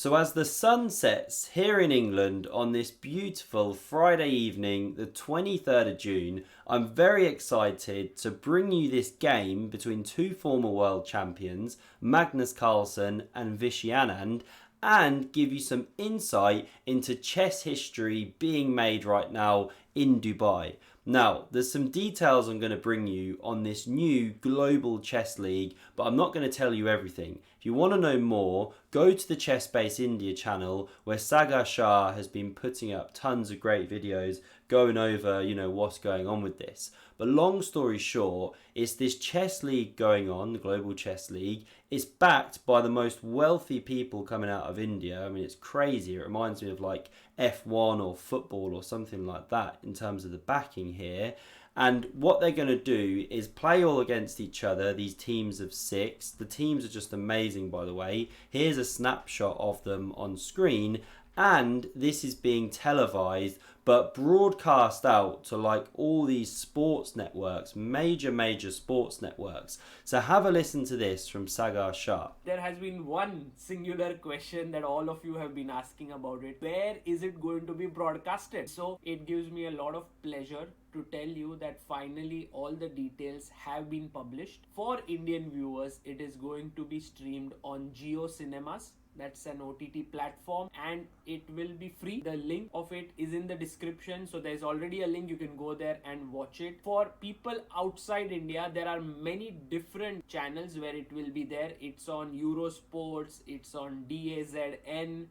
So as the sun sets here in England on this beautiful Friday evening, the 23rd of June, I'm very excited to bring you this game between two former world champions, Magnus Carlsen and Vishy Anand, and give you some insight into chess history being made right now in Dubai. Now, there's some details I'm going to bring you on this new global chess league, but I'm not going to tell you everything. If you want to know more, go to the Chess Base India channel where Sagar Shah has been putting up tons of great videos going over, what's going on with this. But long story short, it's this chess league going on, the Global Chess League. It's backed by the most wealthy people coming out of India. I mean, it's crazy. It reminds me of like F1 or football or something like that in terms of the backing here. And what they're going to do is play all against each other, these teams of 6. The teams are just amazing, by the way. Here's a snapshot of them on screen. And this is being televised but broadcast out to like all these sports networks, major sports networks. So have a listen to this from Sagar Shah. There has been one singular question that all of you have been asking about it. Where is it going to be broadcasted? So it gives me a lot of pleasure to tell you that finally all the details have been published. For Indian viewers, it is going to be streamed on Jio Cinemas. That's an OTT platform and it will be free. The link of it is in the description. So there's already a link. You can go there and watch it. For people outside India, there are many different channels where it will be there. It's on Eurosports. It's on DAZN.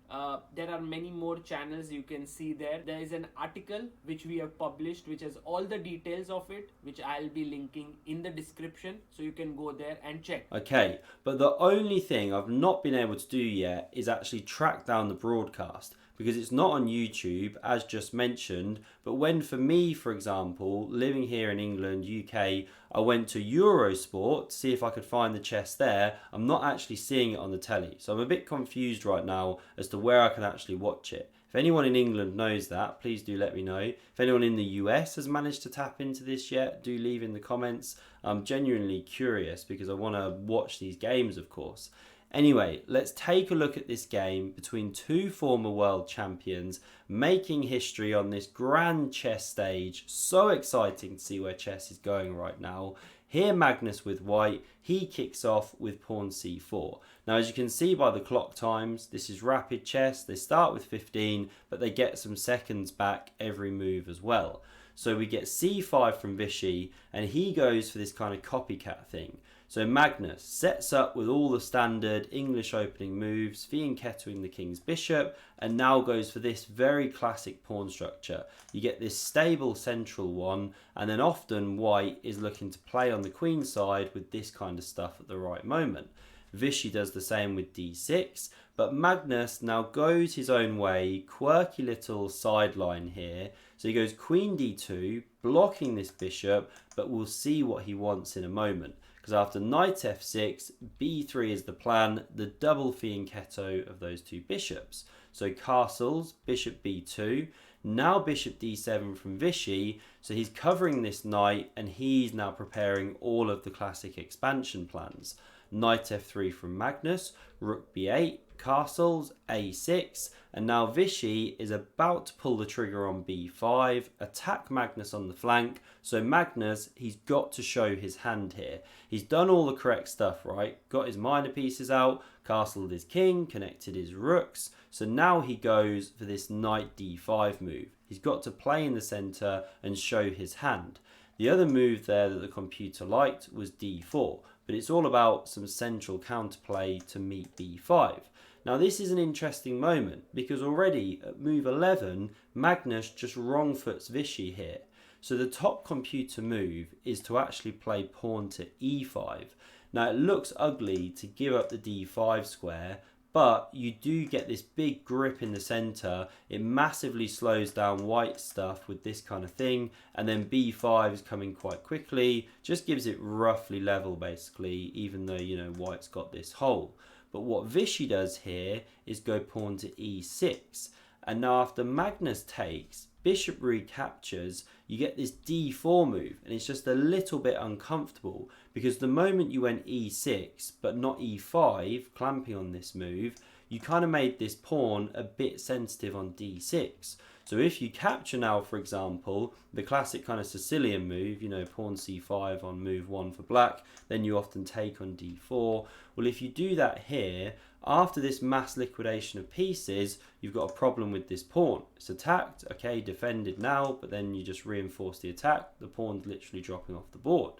There are many more channels you can see there. There is an article which we have published which has all the details of it, which I'll be linking in the description. So you can go there and check. Okay, but the only thing I've not been able to do yet is actually track down the broadcast because it's not on YouTube as just mentioned. But when, for me, for example, living here in England, UK, I went to Eurosport to see if I could find the chess there, I'm not actually seeing it on the telly. So I'm a bit confused right now as to where I can actually watch it. If anyone in England knows that, please do let me know. If anyone in the US has managed to tap into this yet, do leave in the comments. I'm genuinely curious because I want to watch these games, of course. Anyway, let's take a look at this game between two former world champions making history on this grand chess stage. So exciting to see where chess is going right now. Here Magnus with white, he kicks off with pawn c4. Now as you can see by the clock times, this is rapid chess. They start with 15, but they get some seconds back every move as well. So we get c5 from Vishy, and he goes for this kind of copycat thing. So Magnus sets up with all the standard English opening moves, fianchettoing the king's bishop, and now goes for this very classic pawn structure. You get this stable central one, and then often white is looking to play on the queen side with this kind of stuff at the right moment. Vishy does the same with d6, but Magnus now goes his own way, quirky little sideline here. So he goes queen d2, blocking this bishop, but we'll see what he wants in a moment. Because after knight f6, b3 is the plan, the double fianchetto of those two bishops. So castles, bishop b2, now bishop d7 from Vishy, so he's covering this knight and he's now preparing all of the classic expansion plans. Knight f3 from Magnus, rook b8, castles, a6, and now Vishy is about to pull the trigger on b5, attack Magnus on the flank. So Magnus, he's got to show his hand here. He's done all the correct stuff, right? Got his minor pieces out, castled his king, connected his rooks. So now he goes for this knight d5 move. He's got to play in the center and show his hand. The other move there that the computer liked was d4, but it's all about some central counterplay to meet b5. Now this is an interesting moment because already at move 11, Magnus just wrong foots Vishy here. So the top computer move is to actually play pawn to e5. Now it looks ugly to give up the d5 square, but you do get this big grip in the center. It massively slows down white stuff with this kind of thing, and then b5 is coming quite quickly, just gives it roughly level basically, even though white's got this hole. But what Vishy does here is go pawn to e6, and now after Magnus takes, bishop recaptures, you get this d4 move, and it's just a little bit uncomfortable because the moment you went e6 but not e5, clamping on this move, you kind of made this pawn a bit sensitive on d6. So if you capture now, for example, the classic kind of Sicilian move, you know, pawn c5 on move 1 for black, then you often take on d4. Well, if you do that here, after this mass liquidation of pieces, you've got a problem with this pawn. It's attacked, okay, defended now, but then you just reinforce the attack. The pawn's literally dropping off the board.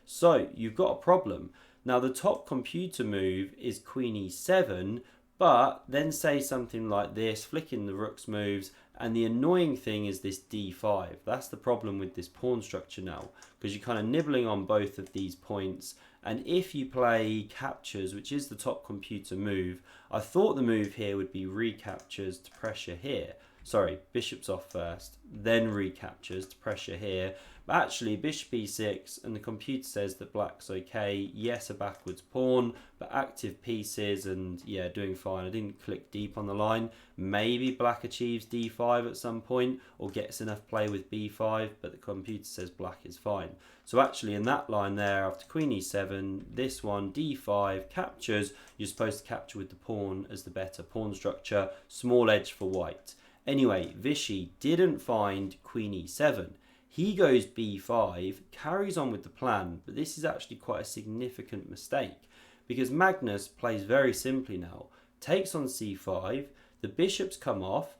So you've got a problem. Now the top computer move is queen e7, but then say something like this, flicking the rook's moves, and the annoying thing is this d5. That's the problem with this pawn structure now, because you're kind of nibbling on both of these points. And if you play captures, which is the top computer move, I thought the move here would be recaptures to pressure here. Sorry, bishop's off first, then recaptures to pressure here. But actually, bishop e6, and the computer says that black's okay. Yes, a backwards pawn, but active pieces, and yeah, doing fine. I didn't click deep on the line. Maybe black achieves d5 at some point, or gets enough play with b5, but the computer says black is fine. So actually, in that line there, after queen e7, this one, d5, captures. You're supposed to capture with the pawn as the better pawn structure. Small edge for white. Anyway, Vishy didn't find queen e7. He goes b5, carries on with the plan, but this is actually quite a significant mistake because Magnus plays very simply now. Takes on c5, the bishops come off,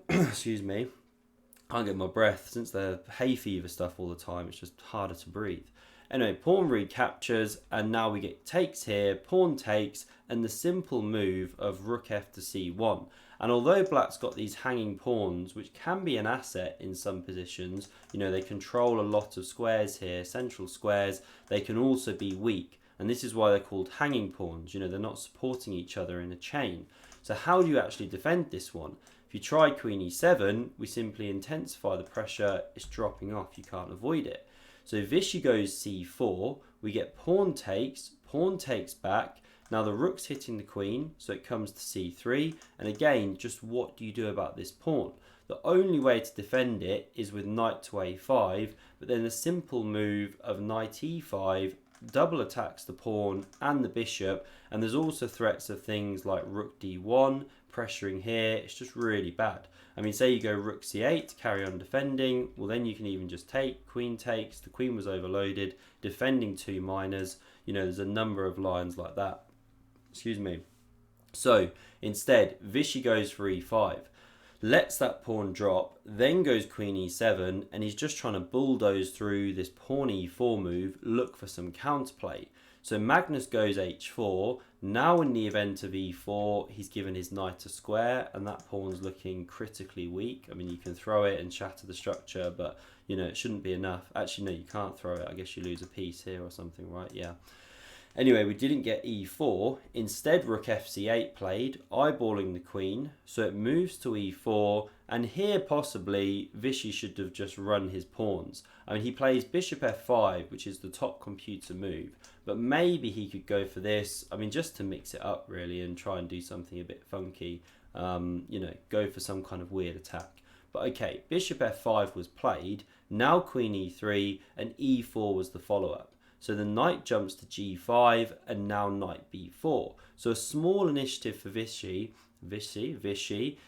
excuse me, can't get my breath since the hay fever stuff all the time, it's just harder to breathe. Anyway, pawn recaptures, and now we get takes here, pawn takes, and the simple move of rook f to c1. And although black's got these hanging pawns, which can be an asset in some positions, you know, they control a lot of squares here, central squares, they can also be weak. And this is why they're called hanging pawns, you know, they're not supporting each other in a chain. So how do you actually defend this one? If you try queen e7, we simply intensify the pressure, it's dropping off, you can't avoid it. So Vishy goes c4, we get pawn takes back. Now the rook's hitting the queen, so it comes to c3. And again, just what do you do about this pawn? The only way to defend it is with knight to a5, but then the simple move of knight e5 double attacks the pawn and the bishop. And there's also threats of things like rook d1, pressuring here. It's just really bad. I mean, say you go rook c8 to carry on defending, well then you can even just take, queen takes, the queen was overloaded, defending 2 minors. You know, there's a number of lines like that. Excuse me. So instead, Vishy goes for e5, lets that pawn drop, then goes queen e7, and he's just trying to bulldoze through this pawn e4 move, look for some counterplay. So Magnus goes h4. Now in the event of e4, he's given his knight a square, and that pawn's looking critically weak. I mean, you can throw it and shatter the structure, but you know, it shouldn't be enough. Actually, no, you can't throw it. I guess you lose a piece here or something, right? Yeah. Anyway, we didn't get e4. Instead, rook fc8 played, eyeballing the queen. So it moves to e4. And here, possibly, Vishy should have just run his pawns. I mean, he plays bishop f5, which is the top computer move. But maybe he could go for this. I mean, just to mix it up, really, and try and do something a bit funky. You know, go for some kind of weird attack. But okay, bishop f5 was played. Now queen e3, and e4 was the follow-up. So the knight jumps to g5, and now knight b4. So a small initiative for Vishy.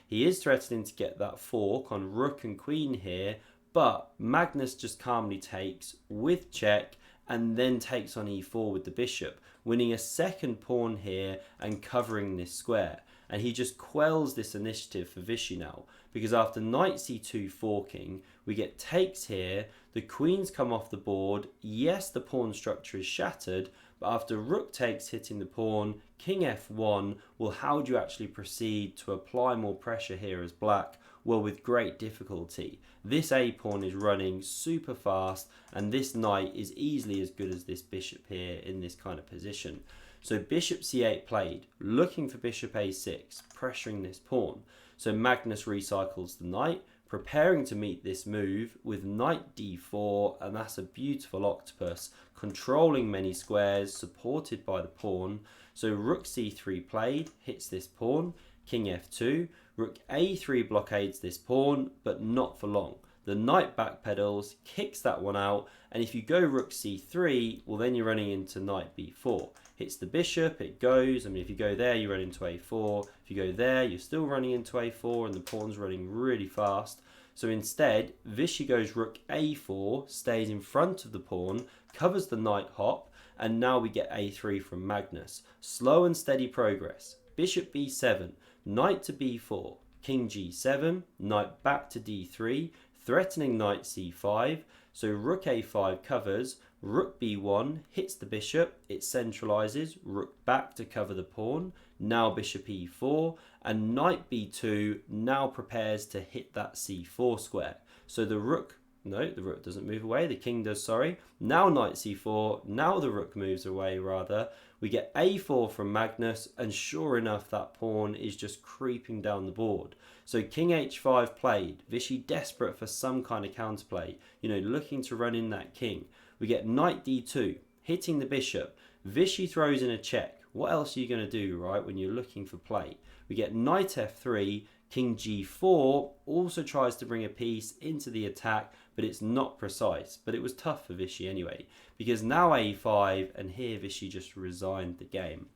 He is threatening to get that fork on rook and queen here, but Magnus just calmly takes with check, and then takes on e4 with the bishop, winning a second pawn here and covering this square. And he just quells this initiative for Vishy now, because after knight c2 forking, we get takes here, the queens come off the board. Yes, the pawn structure is shattered, but after rook takes hitting the pawn, king f1, well, how do you actually proceed to apply more pressure here as black? Well, with great difficulty. This a pawn is running super fast, and this knight is easily as good as this bishop here in this kind of position. So bishop c8 played, looking for bishop a6, pressuring this pawn. So Magnus recycles the knight, preparing to meet this move with knight d4, and that's a beautiful octopus, controlling many squares, supported by the pawn. So rook c3 played, hits this pawn, king f2, rook a3 blockades this pawn, but not for long. The knight backpedals, kicks that one out, and if you go rook c3, well then you're running into knight b4. Hits the bishop, it goes. I mean, if you go there, you run into a4. If you go there, you're still running into a4, and the pawn's running really fast. So instead, Vishy goes rook a4, stays in front of the pawn, covers the knight hop, and now we get a3 from Magnus. Slow and steady progress. Bishop b7, knight to b4, king g7, knight back to d3, threatening knight c5. So rook a5 covers, rook b1 hits the bishop, it centralizes, rook back to cover the pawn, now bishop e4, and knight b2 now prepares to hit that c4 square. So the rook doesn't move away, the king does, sorry. Now knight c4, now the rook moves away rather. We get a4 from Magnus, and sure enough, that pawn is just creeping down the board. So king h5 played, Vishy desperate for some kind of counterplay, looking to run in that king. We get knight d2, hitting the bishop. Vishy throws in a check. What else are you going to do, right, when you're looking for play? We get knight f3, king g4 also tries to bring a piece into the attack, but it's not precise. But it was tough for Vishy anyway, because now a5, and here Vishy just resigned the game.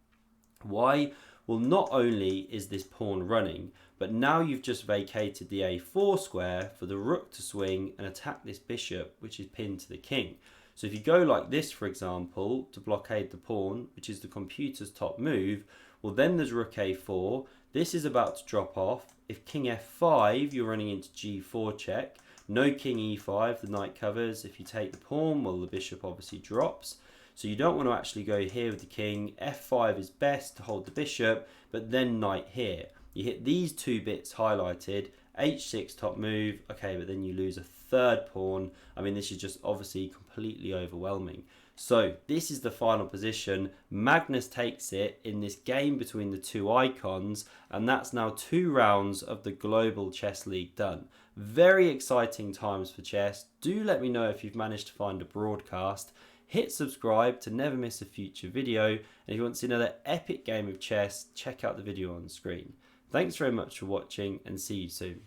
Why? Well, not only is this pawn running, but now you've just vacated the a4 square for the rook to swing and attack this bishop, which is pinned to the king. So if you go like this, for example, to blockade the pawn, which is the computer's top move, well then there's rook a4. This is about to drop off. If king f5, you're running into g4 check. No king e5, the knight covers. If you take the pawn, well the bishop obviously drops. So you don't want to actually go here with the king. f5 is best to hold the bishop, but then knight here. You hit these two bits highlighted, h6 top move, okay, but then you lose a third pawn. I mean, this is just obviously completely overwhelming. So this is the final position. Magnus takes it in this game between the two icons, and that's now 2 rounds of the Global Chess League done. Very exciting times for chess. Do let me know if you've managed to find a broadcast. Hit subscribe to never miss a future video, and if you want to see another epic game of chess, check out the video on the screen. Thanks very much for watching, and see you soon.